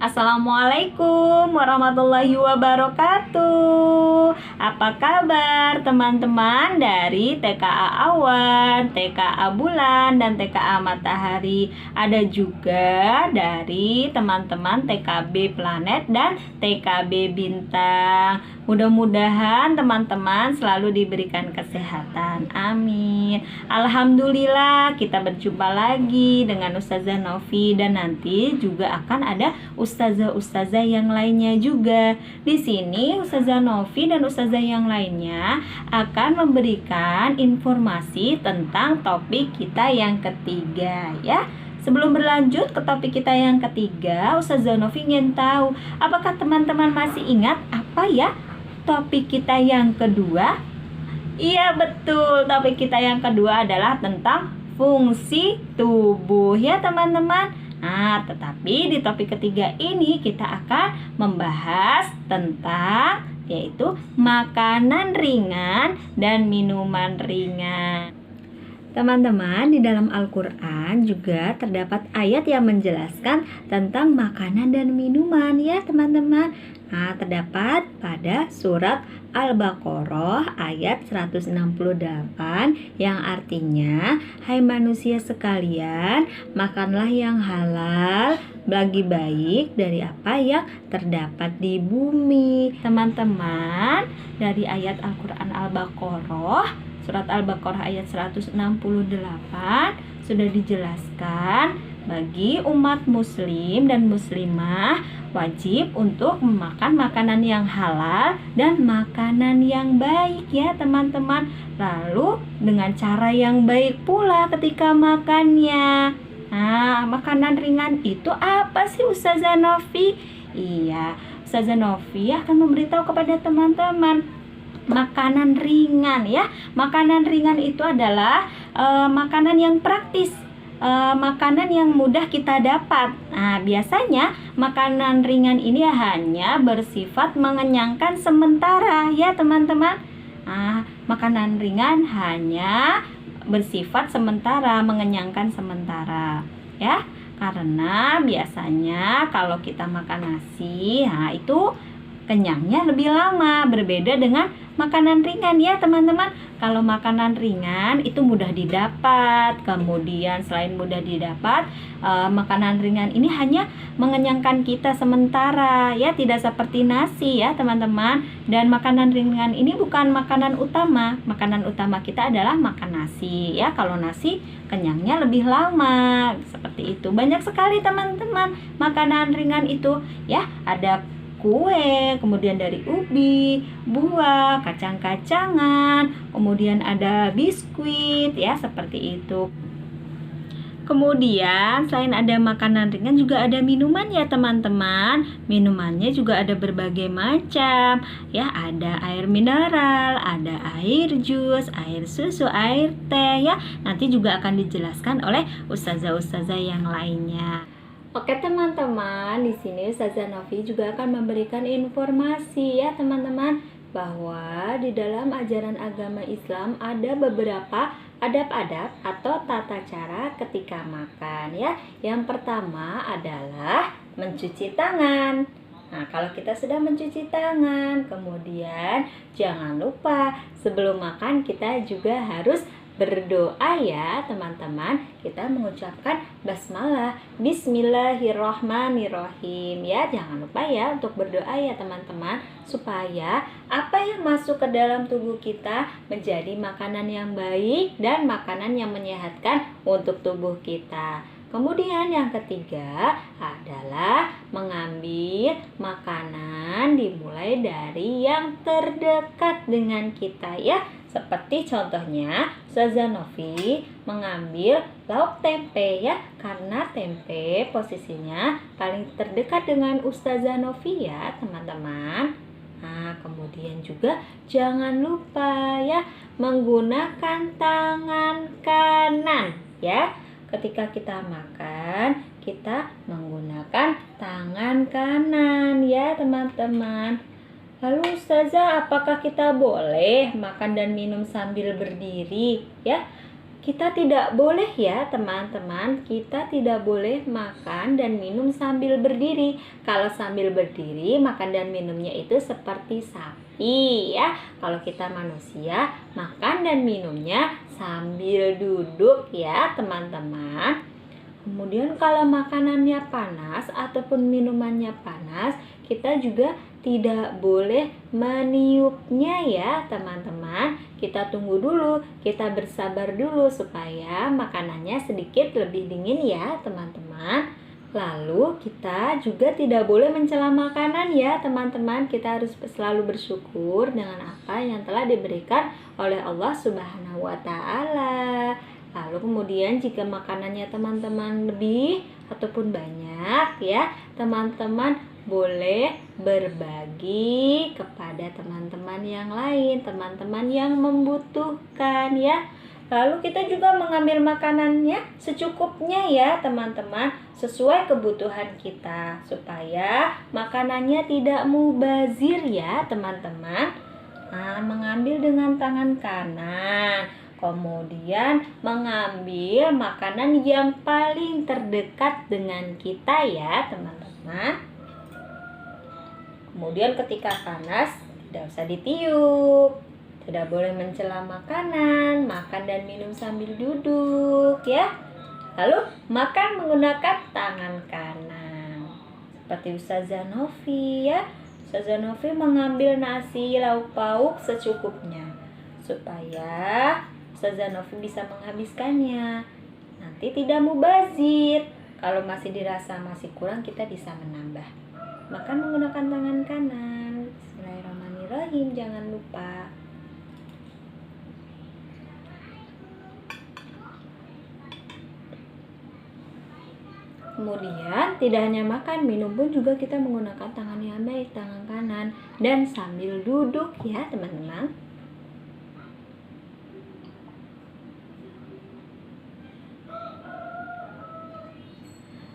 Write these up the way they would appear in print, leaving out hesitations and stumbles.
Assalamualaikum warahmatullahi wabarakatuh. Apa kabar teman-teman dari TKA Awan, TKA Bulan, dan TKA Matahari? Ada juga dari teman-teman TKB Planet dan TKB Bintang. Mudah-mudahan teman-teman selalu diberikan kesehatan. Amin. Alhamdulillah, kita berjumpa lagi dengan Ustazah Novi, dan nanti juga akan ada ustazah-ustazah yang lainnya juga. Di sini Ustazah Novi dan ustazah yang lainnya akan memberikan informasi tentang topik kita yang ketiga, ya. Sebelum berlanjut ke topik kita yang ketiga, Ustazah Novi ingin tahu, apakah teman-teman masih ingat apa ya topik kita yang kedua? Iya, betul. Topik kita yang kedua adalah tentang fungsi tubuh, ya teman-teman. Nah, tetapi di topik ketiga ini kita akan membahas tentang yaitu makanan ringan dan minuman ringan. Teman-teman, di dalam Al-Quran juga terdapat ayat yang menjelaskan tentang makanan dan minuman, ya teman-teman. Nah, terdapat pada surat Al-Baqarah ayat 168 yang artinya, hai manusia sekalian, makanlah yang halal bagi baik dari apa yang terdapat di bumi. Teman-teman, dari ayat Al-Quran Al-Baqarah, surat Al-Baqarah ayat 168 sudah dijelaskan bagi umat muslim dan muslimah wajib untuk memakan makanan yang halal dan makanan yang baik, ya teman-teman. Lalu dengan cara yang baik pula ketika makannya. Nah, makanan ringan itu apa sih Ustazah Novi? Iya, Ustazah Novi akan memberitahu kepada teman-teman makanan ringan, ya. Makanan ringan itu adalah makanan yang praktis, makanan yang mudah kita dapat. Nah, biasanya makanan ringan ini hanya bersifat mengenyangkan sementara, ya teman-teman. Nah, makanan ringan hanya bersifat sementara, mengenyangkan sementara, ya. Karena biasanya kalau kita makan nasi, nah itu kenyangnya lebih lama, berbeda dengan makanan ringan, ya teman-teman. Kalau makanan ringan itu mudah didapat, kemudian selain mudah didapat, makanan ringan ini hanya mengenyangkan kita sementara, ya, tidak seperti nasi, ya teman-teman. Dan makanan ringan ini bukan makanan utama. Makanan utama kita adalah makan nasi, ya. Kalau nasi kenyangnya lebih lama, seperti itu. Banyak sekali teman-teman makanan ringan itu, ya. Ada kue, kemudian dari ubi, buah, kacang-kacangan, kemudian ada biskuit, ya, seperti itu. Kemudian selain ada makanan ringan juga ada minuman, ya teman-teman. Minumannya juga ada berbagai macam, ya. Ada air mineral, ada air jus, air susu, air teh, ya. Nanti juga akan dijelaskan oleh ustazah-ustazah yang lainnya. Oke teman-teman, di sini Ustazah Novi juga akan memberikan informasi, ya teman-teman, bahwa di dalam ajaran agama Islam ada beberapa adab-adab atau tata cara ketika makan, ya. Yang pertama adalah mencuci tangan. Nah, kalau kita sudah mencuci tangan, kemudian jangan lupa sebelum makan kita juga harus berdoa, ya teman-teman. Kita mengucapkan basmalah, bismillahirrahmanirrahim, ya. Jangan lupa ya untuk berdoa, ya teman-teman, supaya apa yang masuk ke dalam tubuh kita menjadi makanan yang baik dan makanan yang menyehatkan untuk tubuh kita. Kemudian yang ketiga adalah mengambil makanan dimulai dari yang terdekat dengan kita, ya. Seperti contohnya Ustazah Novi mengambil lauk tempe, ya, karena tempe posisinya paling terdekat dengan Ustazah Novi, ya teman-teman. Nah, kemudian juga jangan lupa, ya, menggunakan tangan kanan, ya. Ketika kita makan, kita menggunakan tangan kanan, ya teman-teman. Lalu Ustazah, apakah kita boleh makan dan minum sambil berdiri, ya? kita tidak boleh ya teman-teman, kita tidak boleh makan dan minum sambil berdiri. Kalau sambil berdiri, makan dan minumnya itu seperti sapi ya. Kalau kita manusia, makan dan minumnya sambil duduk ya teman-teman. Kemudian kalau makanannya panas ataupun minumannya panas, kita juga tidak boleh meniupnya ya teman-teman. Kita tunggu dulu, kita bersabar dulu supaya makanannya sedikit lebih dingin ya teman-teman. Lalu kita juga tidak boleh mencela makanan ya teman-teman. Kita harus selalu bersyukur dengan apa yang telah diberikan oleh Allah Subhanahu wa Ta'ala. Lalu kemudian jika makanannya teman-teman lebih ataupun banyak ya, teman-teman boleh berbagi kepada teman-teman yang lain, teman-teman yang membutuhkan ya. Lalu kita juga mengambil makanannya secukupnya ya teman-teman, sesuai kebutuhan kita, supaya makanannya tidak mubazir ya teman-teman. Nah, mengambil dengan tangan kanan, kemudian mengambil makanan yang paling terdekat dengan kita ya teman-teman. Kemudian ketika panas, tidak usah ditiup. Tidak boleh mencela makanan, makan dan minum sambil duduk ya. Lalu makan menggunakan tangan kanan. Seperti Ustazah Novi ya. Ustazah Novi mengambil nasi lauk pauk secukupnya, supaya Ustazah Novi bisa menghabiskannya. Nanti tidak mubazir. Kalau masih dirasa masih kurang, kita bisa menambah. Makan menggunakan tangan kanan. Bismillahirrahmanirrahim, jangan lupa. Kemudian tidak hanya makan, minum pun juga kita menggunakan tangan yang baik, tangan kanan, dan sambil duduk ya teman-teman.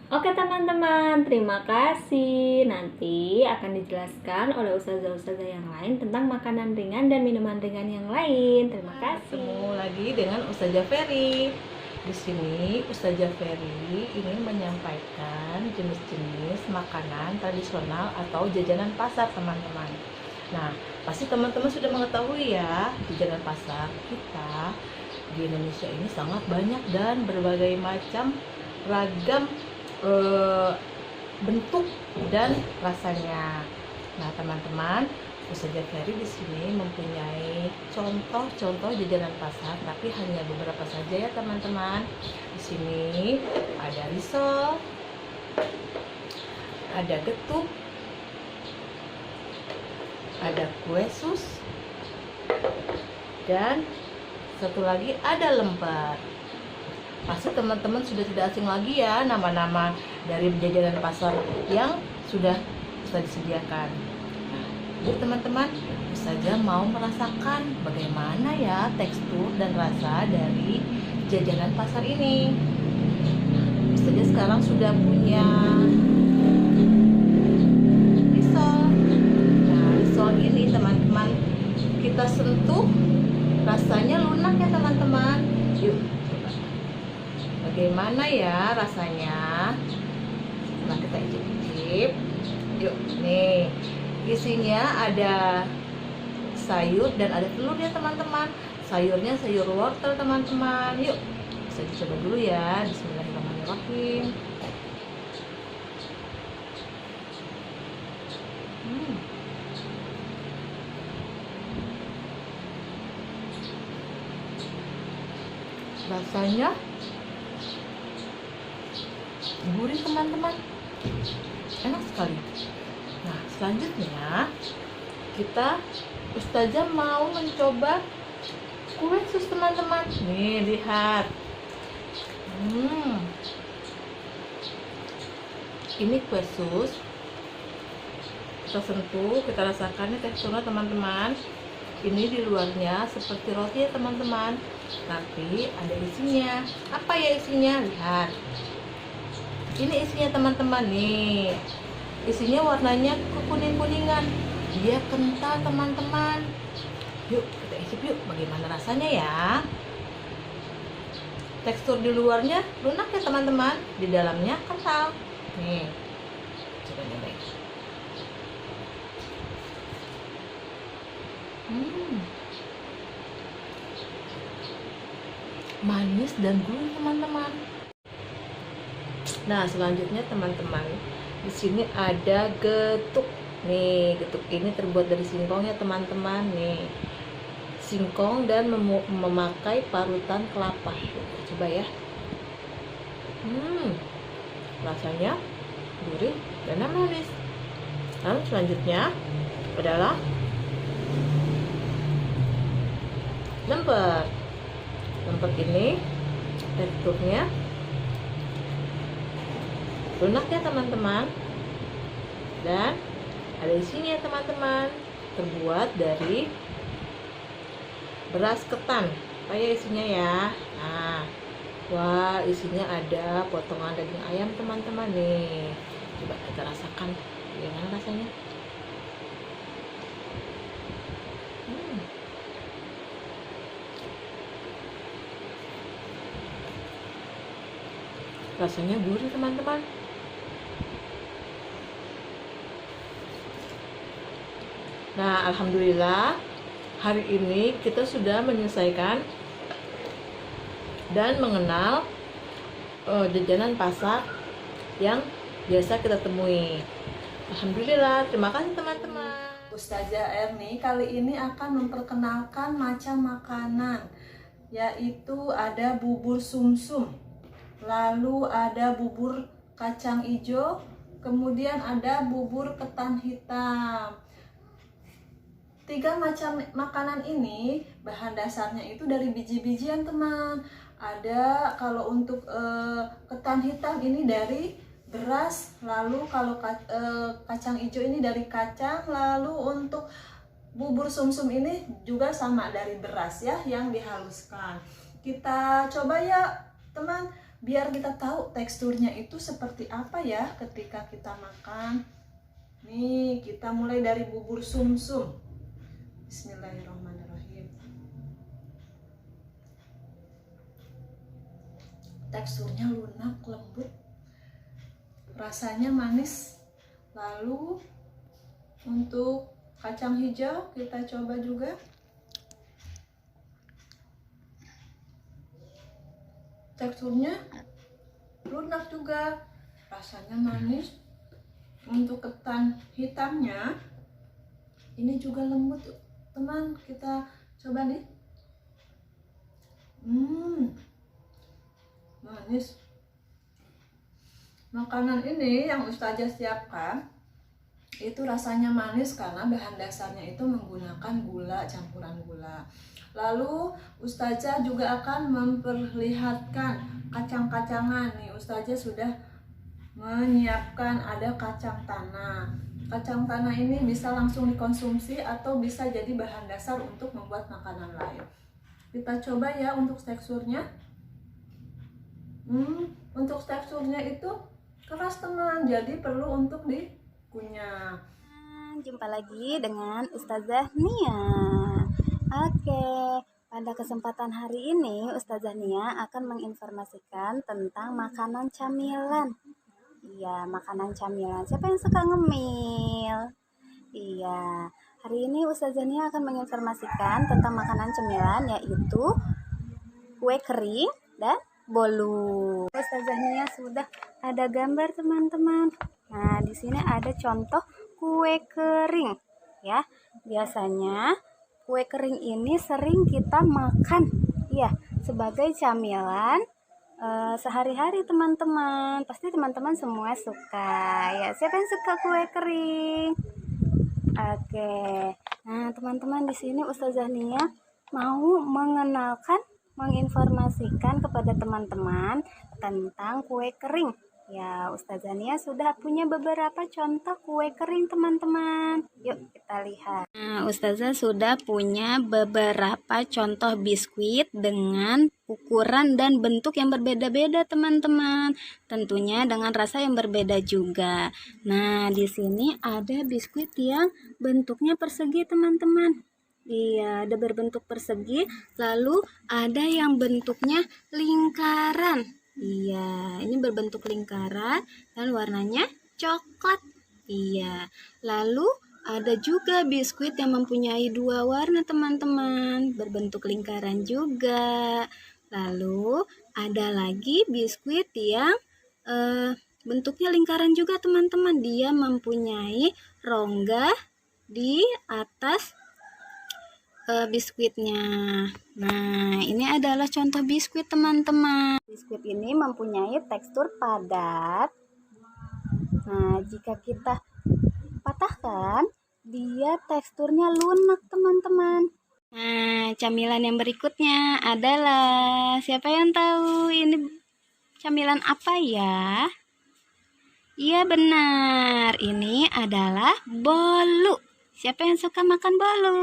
Oke teman-teman, terima kasih. Nanti akan dijelaskan oleh ustazah-ustazah yang lain tentang makanan ringan dan minuman ringan yang lain. Terima kasih. Ketemu lagi dengan Ustazah Ferry. Di sini Ustazah Ferry ingin menyampaikan jenis-jenis makanan tradisional atau jajanan pasar teman-teman. Nah, pasti teman-teman sudah mengetahui ya, jajanan pasar kita di Indonesia ini sangat banyak dan berbagai macam ragam bentuk dan rasanya. Nah teman-teman, Ustazah Ferry di sini mempunyai contoh-contoh jajanan pasar, tapi hanya beberapa saja ya teman-teman. Di sini ada risol, ada getuk, ada kue sus, dan satu lagi ada lembar. Pasti teman-teman sudah tidak asing lagi ya nama-nama dari jajanan pasar yang sudah disediakan. Nah, jadi teman-teman, Ustazah mau merasakan bagaimana ya tekstur dan rasa dari jajanan pasar ini. Ustazah sekarang sudah punya risol. Nah, risol ini teman-teman kita sentuh, rasanya lunak ya teman-teman. Yuk, bagaimana ya rasanya? Nah, kita icip-icip. Yuk, nih isinya ada sayur dan ada telur ya teman-teman. Sayurnya sayur wortel teman-teman. Yuk, bisa dicoba dulu ya. Bismillahirrahmanirrahim. Rasanya gurih teman-teman, enak sekali. Nah, selanjutnya Ustazah mau mencoba kue sus teman-teman. Nih, lihat. Ini kue sus. Kita sentuh, kita rasakan nih teksturnya teman-teman. Ini di luarnya seperti roti ya teman-teman, tapi ada isinya. Apa ya isinya? Lihat. Ini isinya teman-teman nih. Isinya warnanya kekuning-kuningan. Dia kental teman-teman. Yuk kita icip yuk bagaimana rasanya ya. tekstur di luarnya lunak ya teman-teman, di dalamnya kental. Nih, coba nyobain. Manis dan gurih teman-teman. Nah, selanjutnya teman-teman, di sini ada getuk. Nih, getuk ini terbuat dari singkong ya teman-teman. Nih, singkong dan memakai parutan kelapa. Coba ya. Rasanya gurih dan manis. Lalu selanjutnya adalah lemper. Lemper ini teksturnya lunak ya teman-teman, dan ada di sini ya teman-teman, terbuat dari beras ketan. Kayak isinya ya. Nah, wah, isinya ada potongan daging ayam teman-teman nih. Coba kita rasakan gimana rasanya. Rasanya gurih teman-teman. Nah, alhamdulillah hari ini kita sudah menyelesaikan dan mengenal jajanan pasar yang biasa kita temui. Alhamdulillah, terima kasih teman-teman. Ustazah Erni kali ini akan memperkenalkan macam makanan, yaitu ada bubur sumsum, lalu ada bubur kacang hijau, kemudian ada bubur ketan hitam. 3 macam makanan ini bahan dasarnya itu dari biji-bijian teman. Ada kalau untuk ketan hitam ini dari beras, lalu kalau kacang hijau ini dari kacang, lalu untuk bubur sumsum ini juga sama dari beras ya yang dihaluskan. Kita coba ya teman, biar kita tahu teksturnya itu seperti apa ya ketika kita makan. Nih, kita mulai dari bubur sumsum. Bismillahirrahmanirrahim. Teksturnya lunak, lembut, rasanya manis. Lalu untuk kacang hijau kita coba juga. Teksturnya lunak juga, rasanya manis. Untuk ketan hitamnya ini juga lembut teman, kita coba nih. Manis. Makanan ini yang Ustazah siapkan itu rasanya manis karena bahan dasarnya itu menggunakan gula, campuran gula. Lalu Ustazah juga akan memperlihatkan kacang-kacangan. Nih, Ustazah sudah menyiapkan ada kacang tanah. Kacang tanah ini bisa langsung dikonsumsi atau bisa jadi bahan dasar untuk membuat makanan lain. Kita coba ya untuk teksturnya. Untuk teksturnya itu keras teman, jadi perlu untuk dikunyah. Jumpa lagi dengan Ustazah Nia. Oke, pada kesempatan hari ini Ustazah Nia akan menginformasikan tentang makanan camilan. Iya, makanan camilan. Siapa yang suka ngemil? Iya, hari ini Ustazah Nia akan menginformasikan tentang makanan camilan, yaitu kue kering dan bolu. Ustazah Nia sudah ada gambar teman-teman. Nah, di sini ada contoh kue kering ya. Biasanya kue kering ini sering kita makan ya sebagai camilan sehari-hari teman-teman. Pasti teman-teman semua suka ya. Siapa yang suka kue kering? Oke. Nah, teman-teman, di sini Ustazah Nia mau menginformasikan kepada teman-teman tentang kue kering. Ya, Ustazah Nia sudah punya beberapa contoh kue kering teman-teman. Yuk kita lihat. Nah, Ustazah sudah punya beberapa contoh biskuit dengan ukuran dan bentuk yang berbeda-beda teman-teman. Tentunya dengan rasa yang berbeda juga. Nah, di sini ada biskuit yang bentuknya persegi teman-teman. Iya, ada berbentuk persegi, lalu ada yang bentuknya lingkaran. Iya, ini berbentuk lingkaran dan warnanya coklat. Iya, lalu ada juga biskuit yang mempunyai dua warna teman-teman, berbentuk lingkaran juga. Lalu ada lagi biskuit yang bentuknya lingkaran juga teman-teman. Dia mempunyai rongga di atas biskuitnya. Nah, ini adalah contoh biskuit teman-teman. Biskuit ini mempunyai tekstur padat. Nah, jika kita patahkan, dia teksturnya lunak teman-teman. Nah, camilan yang berikutnya adalah, siapa yang tahu ini camilan apa ya? Iya benar, ini adalah bolu. Siapa yang suka makan bolu?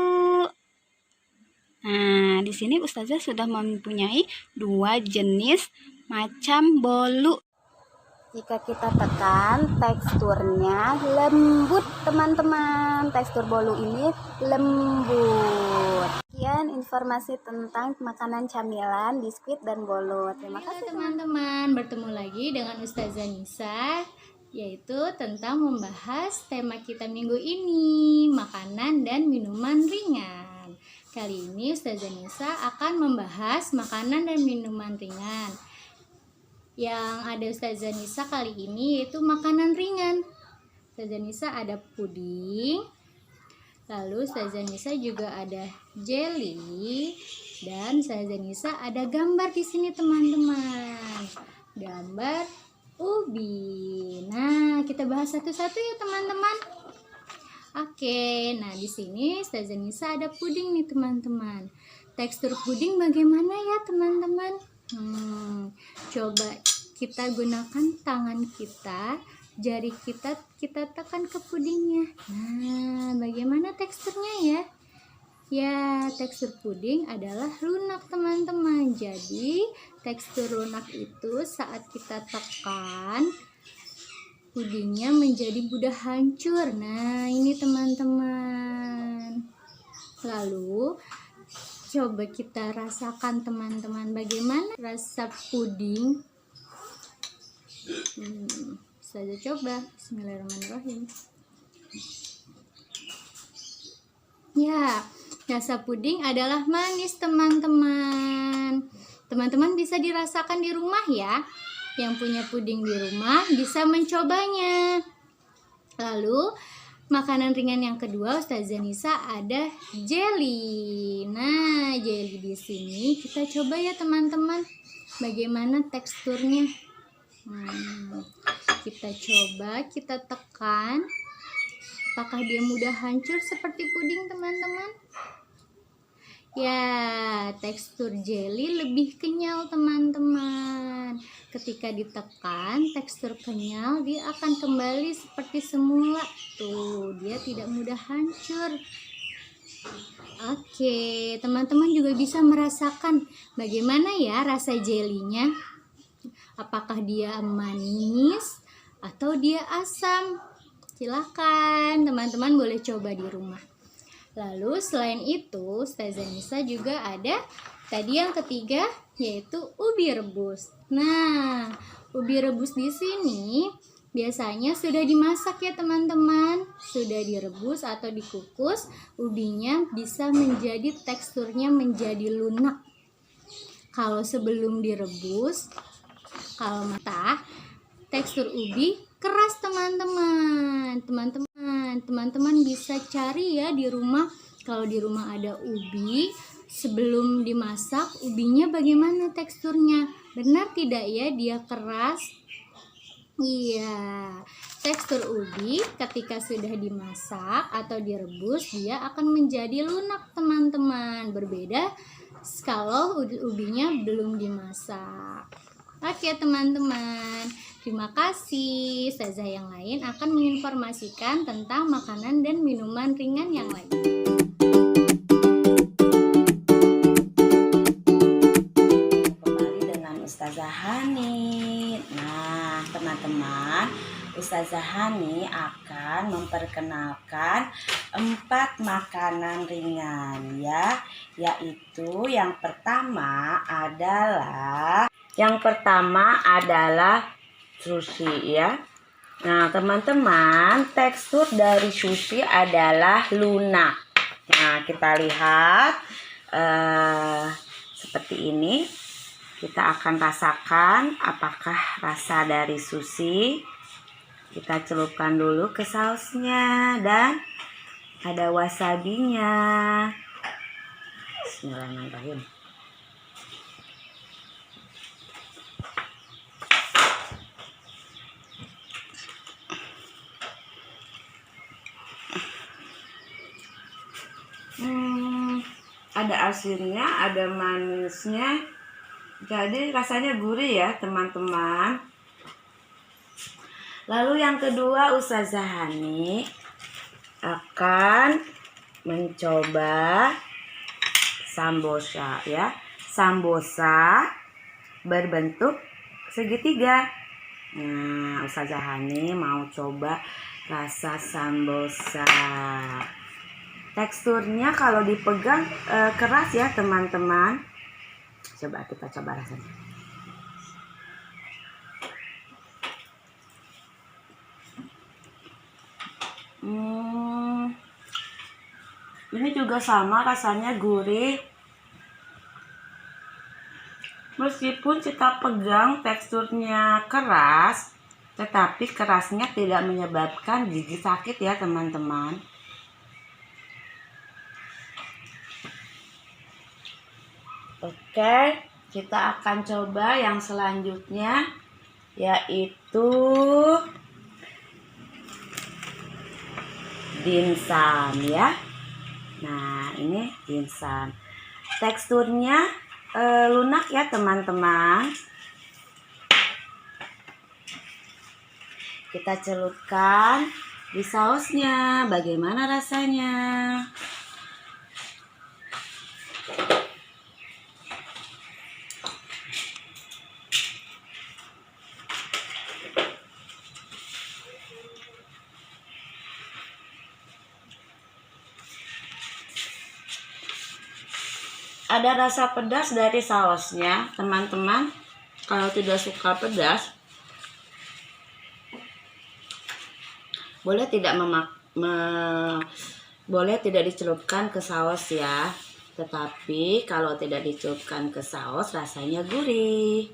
Nah, di sini Ustazah sudah mempunyai dua jenis macam bolu. Jika kita tekan, teksturnya lembut teman-teman. Tekstur bolu ini lembut. Sekian informasi tentang makanan camilan, biskuit, dan bolu. Terima kasih teman-teman, bertemu lagi dengan Ustazah Nisa, yaitu tentang membahas tema kita minggu ini, makanan dan minuman ringan. Kali ini Ustazah Nisa akan membahas makanan dan minuman ringan. Yang ada Ustazah Nisa kali ini yaitu makanan ringan. Ustazah Nisa ada puding, lalu Ustazah Nisa juga ada jelly, dan Ustazah Nisa ada gambar di sini teman-teman. Gambar ubi. Nah, kita bahas satu-satu ya teman-teman. Oke, nah di sini Ustazah Nisa ada puding nih teman-teman. Tekstur puding bagaimana ya teman-teman? Coba kita gunakan tangan kita, jari kita tekan ke pudingnya. Nah, bagaimana teksturnya ya? Ya, tekstur puding adalah lunak teman-teman. Jadi, tekstur lunak itu saat kita tekan, pudingnya menjadi mudah hancur. Nah, ini teman-teman. Lalu coba kita rasakan teman-teman, bagaimana rasa puding. Saya coba. Bismillahirrahmanirrahim. Ya, rasa puding adalah manis teman-teman. Teman-teman bisa dirasakan di rumah ya. Yang punya puding di rumah bisa mencobanya. Lalu makanan ringan yang kedua Ustazah Nisa ada jelly. Nah, jelly di sini kita coba ya teman-teman, bagaimana teksturnya. Kita coba, kita tekan. Apakah dia mudah hancur seperti puding teman-teman? Ya, tekstur jelly lebih kenyal teman-teman. Ketika ditekan, tekstur kenyal dia akan kembali seperti semula. Tuh, dia tidak mudah hancur. Oke, teman-teman juga bisa merasakan bagaimana ya rasa jelinya. Apakah dia manis atau dia asam? Silahkan teman-teman boleh coba di rumah. Lalu selain itu Ustazah Nisa juga ada tadi yang ketiga yaitu ubi rebus. Nah, ubi rebus di sini biasanya sudah dimasak ya teman-teman. Sudah direbus atau dikukus, ubinya bisa menjadi teksturnya menjadi lunak. Kalau sebelum direbus, kalau mentah, tekstur ubi keras teman-teman. Teman-teman bisa cari ya di rumah. Kalau di rumah ada ubi, sebelum dimasak ubinya bagaimana teksturnya? Benar tidak ya dia keras? Iya. Tekstur ubi ketika sudah dimasak atau direbus dia akan menjadi lunak teman-teman. Berbeda kalau ubinya belum dimasak. Oke teman-teman, terima kasih. Ustazah yang lain akan menginformasikan tentang makanan dan minuman ringan yang lain. Kembali dengan Ustazah Hani. Nah teman-teman, Ustazah Hani akan akan memperkenalkan 4 makanan ringan ya, yaitu yang pertama adalah sushi ya. Nah, teman-teman, tekstur dari sushi adalah lunak. Nah, kita lihat seperti ini. Kita akan rasakan apakah rasa dari sushi. Kita celupkan dulu ke sausnya dan ada wasabinya. Bismillahirrahmanirrahim. Ada asinnya, ada manisnya, jadi rasanya gurih ya teman-teman. Lalu yang kedua, Ustazah Hani akan mencoba sambosa ya. Sambosa berbentuk segitiga. Nah, Ustazah Hani mau coba rasa sambosa. Teksturnya kalau dipegang keras ya teman-teman. Coba kita coba rasanya. Ini juga sama, rasanya gurih. Meskipun kita pegang teksturnya keras, tetapi kerasnya tidak menyebabkan gigi sakit ya teman-teman. Oke, kita akan coba yang selanjutnya, yaitu dimsum ya. Nah, ini dimsum. Teksturnya lunak ya teman-teman. Kita celupkan di sausnya. Bagaimana rasanya? Ada rasa pedas dari sausnya, teman-teman. Kalau tidak suka pedas, boleh tidak dicelupkan ke saus ya. Tetapi kalau tidak dicelupkan ke saus, rasanya gurih.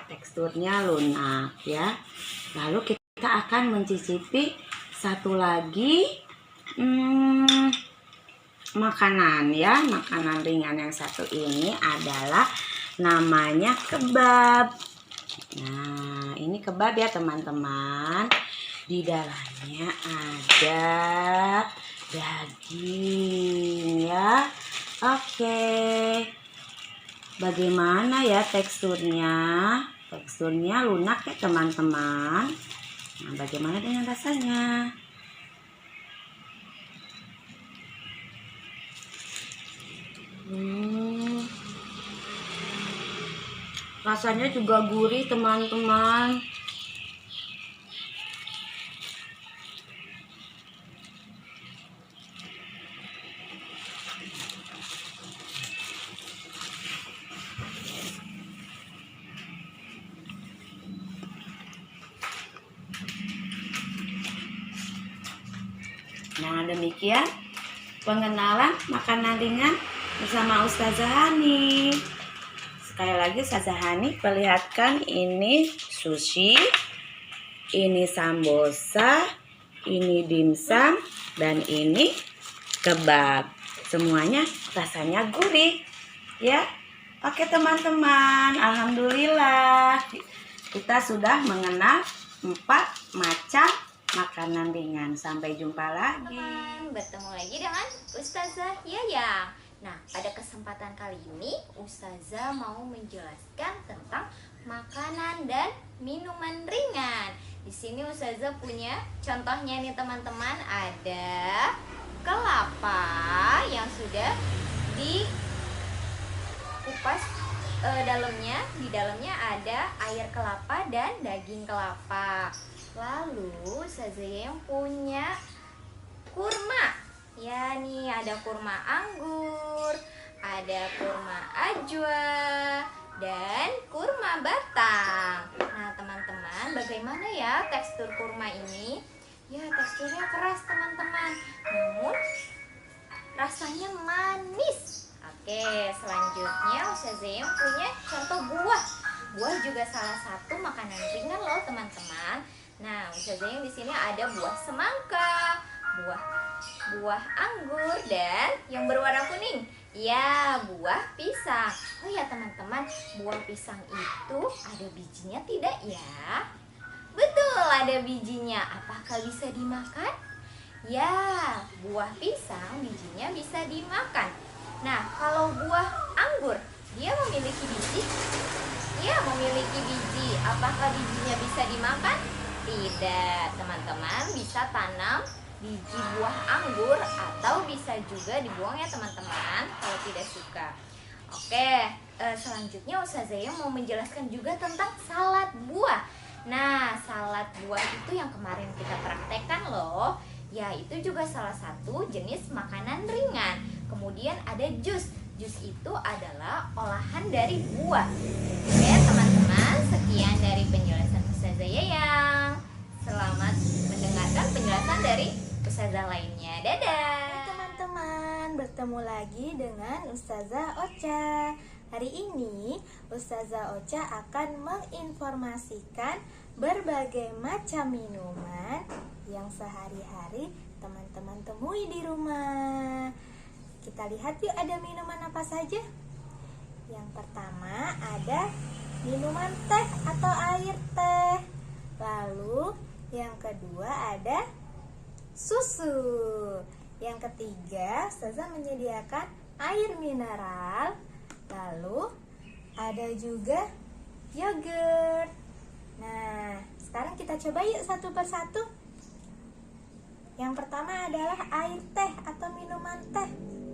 Teksturnya lunak ya. Lalu kita akan mencicipi satu lagi makanan ya. Makanan ringan yang satu ini adalah namanya kebab. Nah, ini kebab ya teman-teman. Di dalamnya ada daging ya. Oke. Bagaimana ya teksturnya? Teksturnya lunak ya teman-teman. Nah, bagaimana dengan rasanya? Rasanya juga gurih teman-teman. Nah, demikian pengenalan makanan ringan bersama Ustazah Hani. Sekali lagi Ustazah Hani perlihatkan, ini sushi, ini sambosa, ini dimsum, dan ini kebab. Semuanya rasanya gurih ya. Oke teman-teman, alhamdulillah kita sudah mengenal 4 macam makanan ringan. Sampai jumpa lagi. Teman, bertemu lagi dengan Ustazah Yaya. Nah, pada kesempatan kali ini Ustazah mau menjelaskan tentang makanan dan minuman ringan. Di sini Ustazah punya contohnya nih teman-teman, ada kelapa yang sudah dikupas dalamnya. Di dalamnya ada air kelapa dan daging kelapa. Lalu Ustazah yang punya kurma. Ya nih, ada kurma anggur, ada kurma ajwa, dan kurma batang. Nah teman-teman, bagaimana ya tekstur kurma ini? Ya teksturnya keras teman-teman, namun rasanya manis. Oke, selanjutnya Ustazah yang punya contoh buah. Buah juga salah satu makanan ringan loh teman-teman. Nah Ustazah yang di sini ada buah semangka, buah anggur, dan yang berwarna kuning, ya buah pisang. Oh ya teman-teman, buah pisang itu ada bijinya tidak ya? Betul, ada bijinya. Apakah bisa dimakan? Ya, buah pisang bijinya bisa dimakan. Nah, kalau buah anggur, dia memiliki biji? Ya, memiliki biji. Apakah bijinya bisa dimakan? Tidak, teman-teman bisa tanam biji buah anggur atau bisa juga dibuang ya teman-teman kalau tidak suka. Oke, selanjutnya Ustazah yang mau menjelaskan juga tentang salad buah. Nah, salad buah itu yang kemarin kita praktekkan loh. Ya, itu juga salah satu jenis makanan ringan. Kemudian ada jus. Jus itu adalah olahan dari buah. Oke, teman-teman, sekian dari penjelasan Ustazah Yayang. Selamat mendengarkan penjelasan dari Ustazah lainnya. Dadah. Hai teman-teman, bertemu lagi dengan Ustazah Ocha. Hari ini Ustazah Ocha akan menginformasikan berbagai macam minuman yang sehari-hari teman-teman temui di rumah. Kita lihat yuk, ada minuman apa saja. Yang pertama ada minuman teh atau air teh. Lalu yang kedua ada susu. Yang ketiga, Ustazah menyediakan air mineral. Lalu ada juga yogurt. Nah, sekarang kita coba yuk satu persatu. Yang pertama adalah air teh atau minuman teh.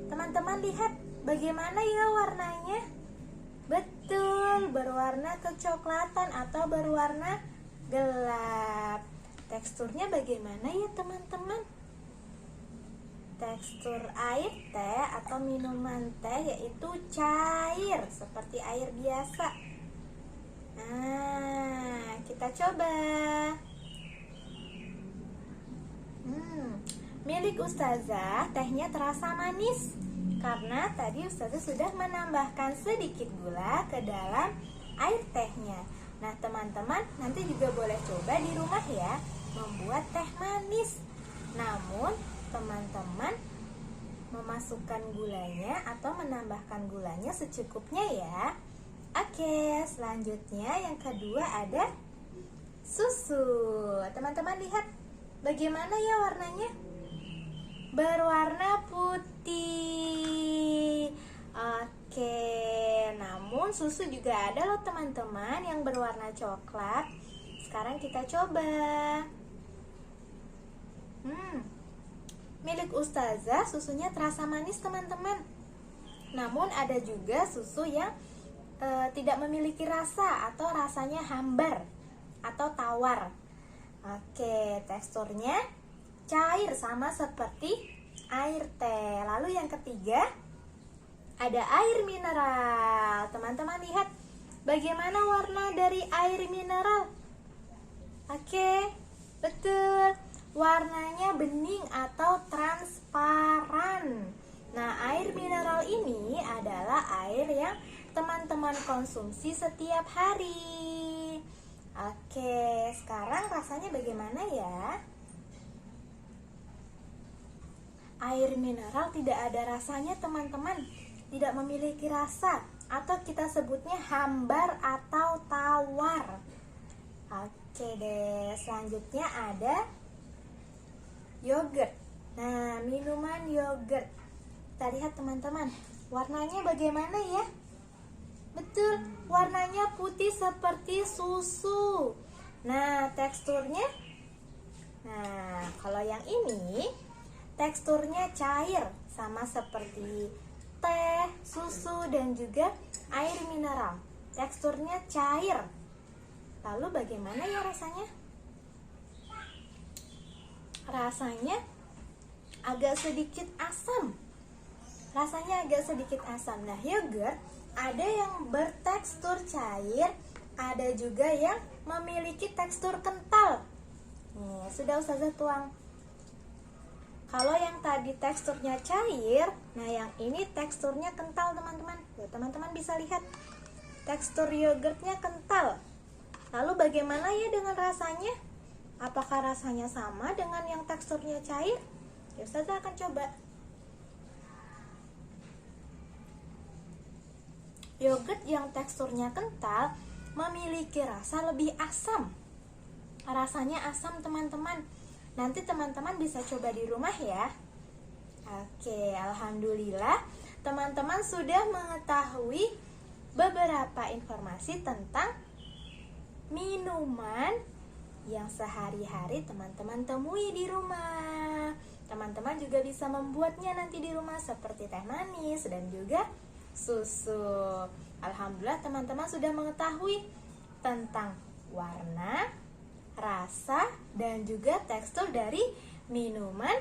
Teman-teman lihat bagaimana ya warnanya? Betul, berwarna kecoklatan atau berwarna gelap. Teksturnya bagaimana ya teman-teman? Tekstur air teh atau minuman teh yaitu cair seperti air biasa. Nah, kita coba. Milik Ustazah, tehnya terasa manis karena tadi Ustazah sudah menambahkan sedikit gula ke dalam air tehnya. Nah teman-teman, nanti juga boleh coba di rumah ya, membuat teh manis. Namun teman-teman memasukkan gulanya atau menambahkan gulanya secukupnya ya. Oke, selanjutnya yang kedua ada susu. Teman-teman lihat bagaimana ya warnanya? Berwarna putih. Oke, namun susu juga ada loh teman-teman yang berwarna coklat. Sekarang kita coba. Milik Ustazah susunya terasa manis teman-teman. Namun ada juga susu yang tidak memiliki rasa atau rasanya hambar atau tawar. Oke, teksturnya cair sama seperti air teh. Lalu yang ketiga ada air mineral. Teman-teman lihat bagaimana warna dari air mineral. Oke, betul. Warnanya bening atau transparan. Nah, air mineral ini adalah air yang teman-teman konsumsi setiap hari. Oke, sekarang rasanya bagaimana ya? Air mineral tidak ada rasanya teman-teman, tidak memiliki rasa atau kita sebutnya hambar atau tawar. Oke deh, selanjutnya ada yogurt. Nah, minuman yogurt. Kita lihat teman-teman, warnanya bagaimana ya? Betul, warnanya putih seperti susu. Nah, teksturnya. Nah, kalau yang ini teksturnya cair sama seperti teh, susu, dan juga air mineral. Teksturnya cair. Lalu bagaimana ya rasanya? rasanya agak sedikit asam. Rasanya agak sedikit asam. Nah, yogurt ada yang bertekstur cair, ada juga yang memiliki tekstur kental. Nih, sudah Ustazah tuang. Kalau yang tadi teksturnya cair, nah yang ini teksturnya kental, teman-teman. Ya, teman-teman bisa lihat tekstur yogurtnya kental. Lalu bagaimana ya dengan rasanya? Apakah rasanya sama dengan yang teksturnya cair? Ya, Ustazah akan coba. Yogurt yang teksturnya kental memiliki rasa lebih asam. Rasanya asam, teman-teman. Nanti teman-teman bisa coba di rumah ya. Oke, alhamdulillah teman-teman sudah mengetahui beberapa informasi tentang minuman yang sehari-hari teman-teman temui di rumah. Teman-teman juga bisa membuatnya nanti di rumah seperti teh manis dan juga susu. Alhamdulillah teman-teman sudah mengetahui tentang warna, rasa, dan juga tekstur dari minuman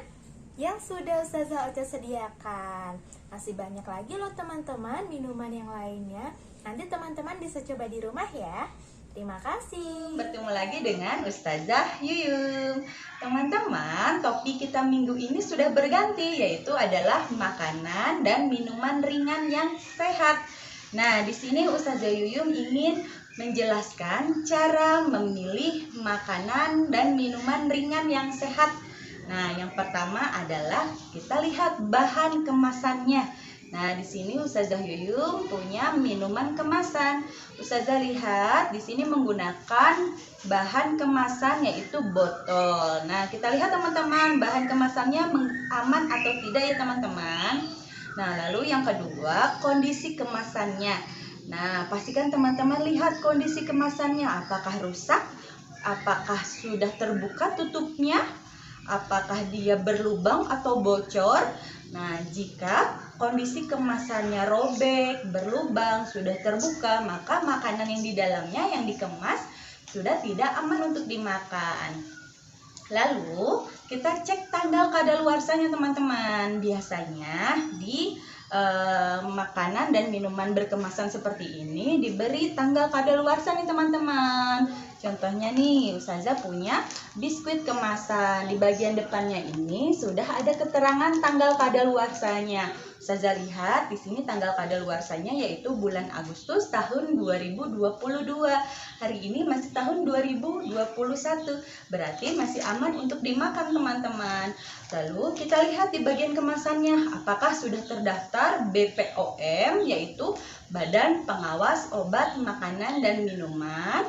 yang sudah Ustazah Ocha sediakan. Masih banyak lagi loh teman-teman minuman yang lainnya. Nanti teman-teman bisa coba di rumah ya. Terima kasih. Bertemu lagi dengan Ustazah Yuyum. Teman-teman, topik kita minggu ini sudah berganti, yaitu adalah makanan dan minuman ringan yang sehat. Nah, di sini Ustazah Yuyum ingin menjelaskan cara memilih makanan dan minuman ringan yang sehat. Nah, yang pertama adalah kita lihat bahan kemasannya. Nah, di sini Ustazah Yuyum punya minuman kemasan. Ustazah lihat di sini menggunakan bahan kemasan yaitu botol. Nah, kita lihat teman-teman bahan kemasannya aman atau tidak ya teman-teman. Nah, lalu yang kedua, kondisi kemasannya. Nah, pastikan teman-teman lihat kondisi kemasannya, apakah rusak, apakah sudah terbuka tutupnya, apakah dia berlubang atau bocor. Nah, jika kondisi kemasannya robek, berlubang, sudah terbuka, maka makanan yang di dalamnya yang dikemas sudah tidak aman untuk dimakan. Lalu kita cek tanggal kadaluarsanya teman-teman. Biasanya di makanan dan minuman berkemasan seperti ini diberi tanggal kadaluarsa nih teman-teman. Contohnya nih, Ustazah punya biskuit kemasan. Di bagian depannya ini sudah ada keterangan tanggal kadaluarsanya. Ustazah lihat di sini tanggal kadaluarsanya yaitu bulan Agustus tahun 2022. Hari ini masih tahun 2021. Berarti masih aman untuk dimakan teman-teman. Lalu kita lihat di bagian kemasannya, apakah sudah terdaftar BPOM yaitu Badan Pengawas Obat, Makanan dan Minuman.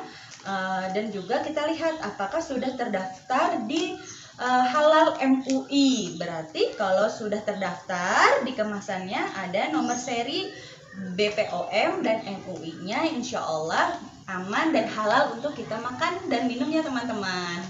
Dan juga kita lihat apakah sudah terdaftar di halal MUI. Berarti kalau sudah terdaftar di kemasannya ada nomor seri BPOM dan MUI-nya, insya Allah aman dan halal untuk kita makan dan minumnya teman-teman.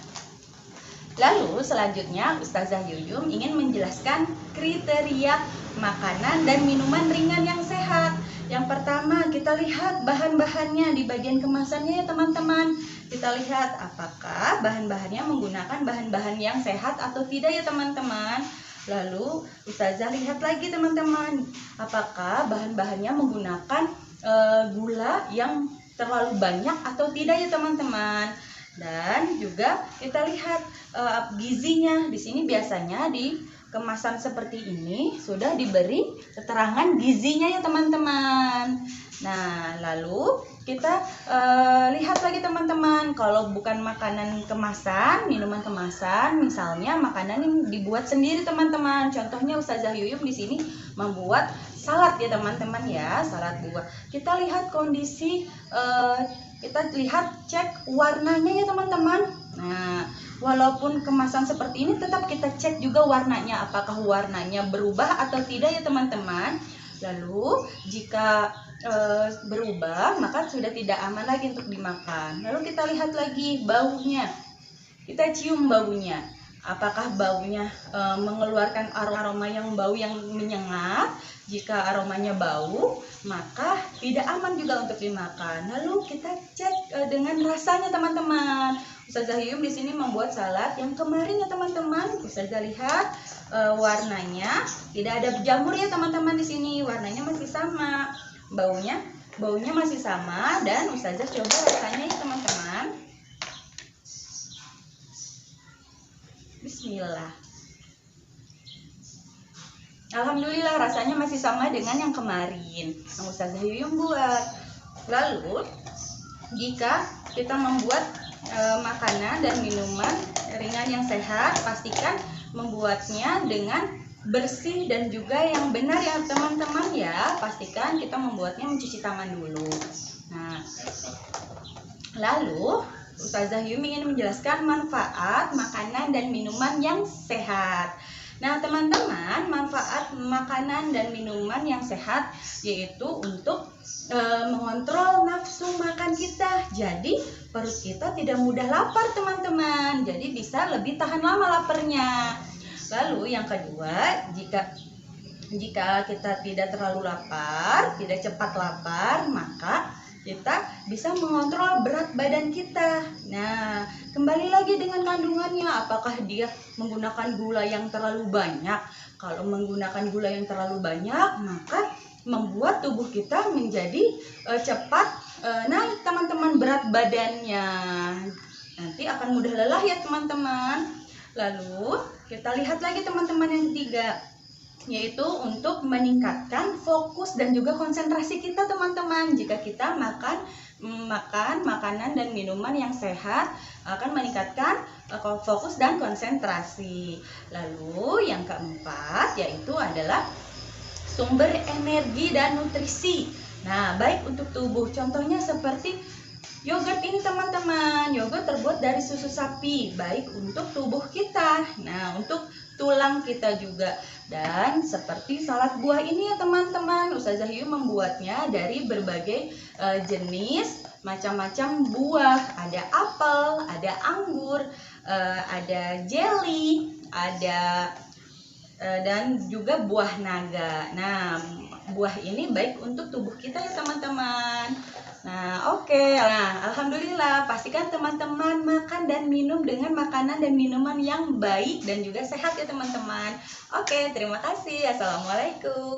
Lalu selanjutnya Ustazah Yuyum ingin menjelaskan kriteria makanan dan minuman ringan yang sehat. Yang pertama kita lihat bahan-bahannya di bagian kemasannya ya teman-teman. Kita lihat apakah bahan-bahannya menggunakan bahan-bahan yang sehat atau tidak ya teman-teman. Lalu Ustazah lihat lagi teman-teman, apakah bahan-bahannya menggunakan gula yang terlalu banyak atau tidak ya teman-teman. Dan juga kita lihat gizinya. Di sini biasanya di kemasan seperti ini sudah diberi keterangan gizinya ya teman-teman. Nah, lalu kita lihat lagi teman-teman, kalau bukan makanan kemasan, minuman kemasan, misalnya makanan yang dibuat sendiri teman-teman. Contohnya Ustazah Yuyum di sini membuat salad ya teman-teman ya, salad buah. Kita lihat kondisi, kita lihat cek warnanya ya teman-teman. Nah, walaupun kemasan seperti ini tetap kita cek juga warnanya, apakah warnanya berubah atau tidak ya teman-teman. Lalu jika berubah maka sudah tidak aman lagi untuk dimakan. Lalu kita lihat lagi baunya, kita cium baunya, apakah baunya mengeluarkan aroma yang bau yang menyengat. Jika aromanya bau maka tidak aman juga untuk dimakan. Lalu kita cek dengan rasanya teman-teman, Ustazah Yuyum di sini membuat salad yang kemarin ya teman-teman. Ustazah lihat warnanya tidak ada jamur ya teman-teman di sini. Warnanya masih sama. Baunya masih sama dan Ustazah coba rasanya ya teman-teman. Bismillah. Alhamdulillah rasanya masih sama dengan yang kemarin yang Ustazah Yuyum buat. Lalu jika kita membuat makanan dan minuman ringan yang sehat, pastikan membuatnya dengan bersih dan juga yang benar ya teman-teman ya. Pastikan kita membuatnya mencuci tangan dulu. Nah, lalu Ustazah Yuyum ingin menjelaskan manfaat makanan dan minuman yang sehat. Nah teman-teman, manfaat makanan dan minuman yang sehat yaitu untuk mengontrol nafsu makan kita. Jadi perut kita tidak mudah lapar teman-teman. Jadi bisa lebih tahan lama laparnya. Lalu yang kedua, jika kita tidak terlalu lapar, tidak cepat lapar, maka kita bisa mengontrol berat badan kita. Nah, kembali lagi dengan kandungannya, apakah dia menggunakan gula yang terlalu banyak? Kalau menggunakan gula yang terlalu banyak, maka membuat tubuh kita menjadi cepat naik teman-teman berat badannya. Nanti akan mudah lelah ya teman-teman. Lalu kita lihat lagi teman-teman yang ketiga, yaitu untuk meningkatkan fokus dan juga konsentrasi kita teman-teman. Jika kita makan makanan dan minuman yang sehat akan meningkatkan fokus dan konsentrasi. Lalu yang keempat yaitu adalah sumber energi dan nutrisi. Nah, baik untuk tubuh. Contohnya seperti yogurt ini teman-teman. Yogurt terbuat dari susu sapi, baik untuk tubuh kita. Nah, untuk tulang kita juga. Dan seperti salad buah ini ya teman-teman, Ustazah Yuyum membuatnya dari berbagai jenis macam-macam buah. Ada apel, ada anggur, ada jelly, ada dan juga buah naga. Nah, buah ini baik untuk tubuh kita ya teman-teman. Nah, oke. Nah, alhamdulillah, pastikan teman-teman makan dan minum dengan makanan dan minuman yang baik dan juga sehat ya teman-teman. Oke, terima kasih. Assalamualaikum.